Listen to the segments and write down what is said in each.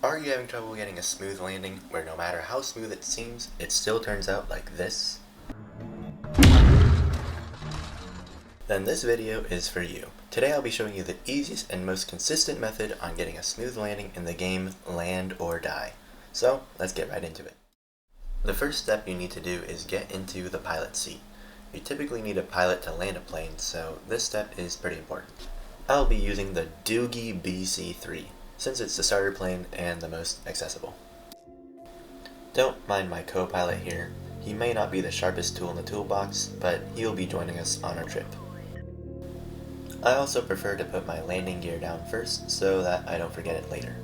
Are you having trouble getting a smooth landing where no matter how smooth it seems, it still turns out like this? Then this video is for you. Today I'll be showing you the easiest and most consistent method on getting a smooth landing in the game Land or Die. So let's get right into it. The first step you need to do is get into the pilot seat. You typically need a pilot to land a plane, so this step is pretty important. I'll be using the Doogie BC-3, since it's the starter plane and the most accessible. Don't mind my co-pilot here. He may not be the sharpest tool in the toolbox, but he'll be joining us on our trip. I also prefer to put my landing gear down first so that I don't forget it later.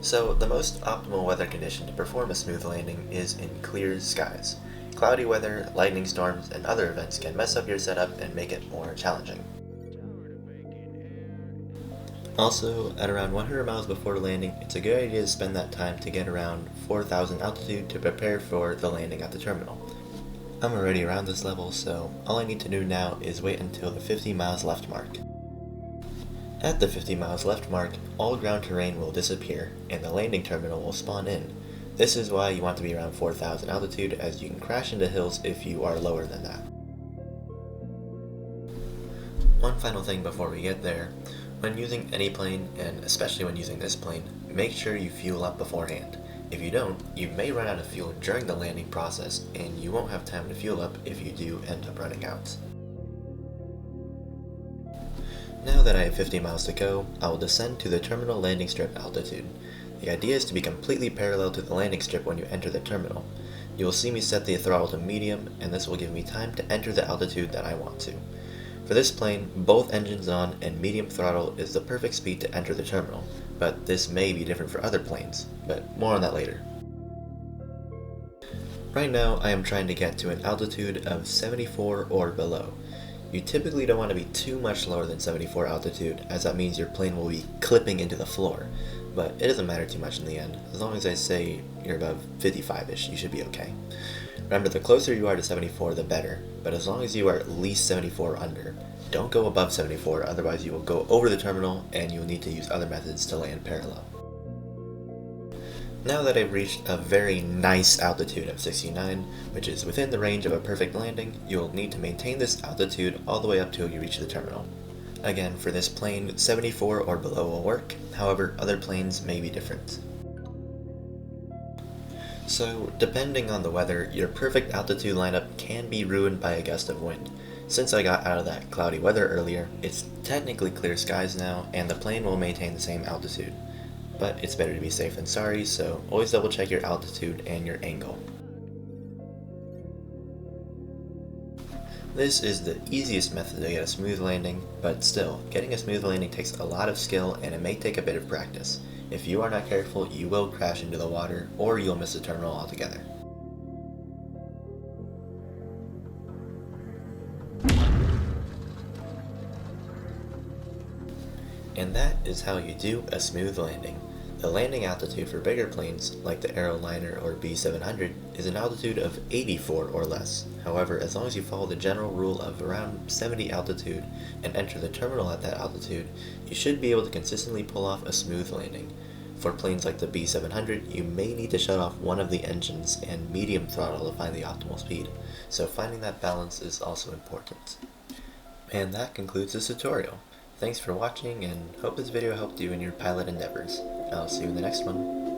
So the most optimal weather condition to perform a smooth landing is in clear skies. Cloudy weather, lightning storms, and other events can mess up your setup and make it more challenging. Also, at around 100 miles before landing, it's a good idea to spend that time to get around 4,000 altitude to prepare for the landing at the terminal. I'm already around this level, so all I need to do now is wait until the 50 miles left mark. At the 50 miles left mark, all ground terrain will disappear and the landing terminal will spawn in. This is why you want to be around 4,000 altitude, as you can crash into hills if you are lower than that. One final thing before we get there. When using any plane, and especially when using this plane, make sure you fuel up beforehand. If you don't, you may run out of fuel during the landing process, and you won't have time to fuel up if you do end up running out. Now that I have 50 miles to go, I will descend to the terminal landing strip altitude. The idea is to be completely parallel to the landing strip when you enter the terminal. You will see me set the throttle to medium, and this will give me time to enter the altitude that I want to. For this plane, both engines on and medium throttle is the perfect speed to enter the terminal, but this may be different for other planes, but more on that later. Right now I am trying to get to an altitude of 74 or below. You typically don't want to be too much lower than 74 altitude, as that means your plane will be clipping into the floor, but it doesn't matter too much in the end. As long as I say you're above 55-ish, you should be okay. Remember, the closer you are to 74, the better, but as long as you are at least 74 under, don't go above 74, otherwise you will go over the terminal and you will need to use other methods to land parallel. Now that I've reached a very nice altitude of 69, which is within the range of a perfect landing, you will need to maintain this altitude all the way up till you reach the terminal. Again, for this plane, 74 or below will work, however other planes may be different. So, depending on the weather, your perfect altitude lineup can be ruined by a gust of wind. Since I got out of that cloudy weather earlier, it's technically clear skies now, and the plane will maintain the same altitude. But it's better to be safe than sorry, so always double check your altitude and your angle. This is the easiest method to get a smooth landing, but still, getting a smooth landing takes a lot of skill and it may take a bit of practice. If you are not careful, you will crash into the water, or you'll miss the terminal altogether. And that is how you do a smooth landing. The landing altitude for bigger planes, like the Aeroliner or B700, is an altitude of 84 or less. However, as long as you follow the general rule of around 70 altitude and enter the terminal at that altitude, you should be able to consistently pull off a smooth landing. For planes like the B700, you may need to shut off one of the engines and medium throttle to find the optimal speed, so finding that balance is also important. And that concludes this tutorial. Thanks for watching, and hope this video helped you in your pilot endeavors. I'll see you in the next one.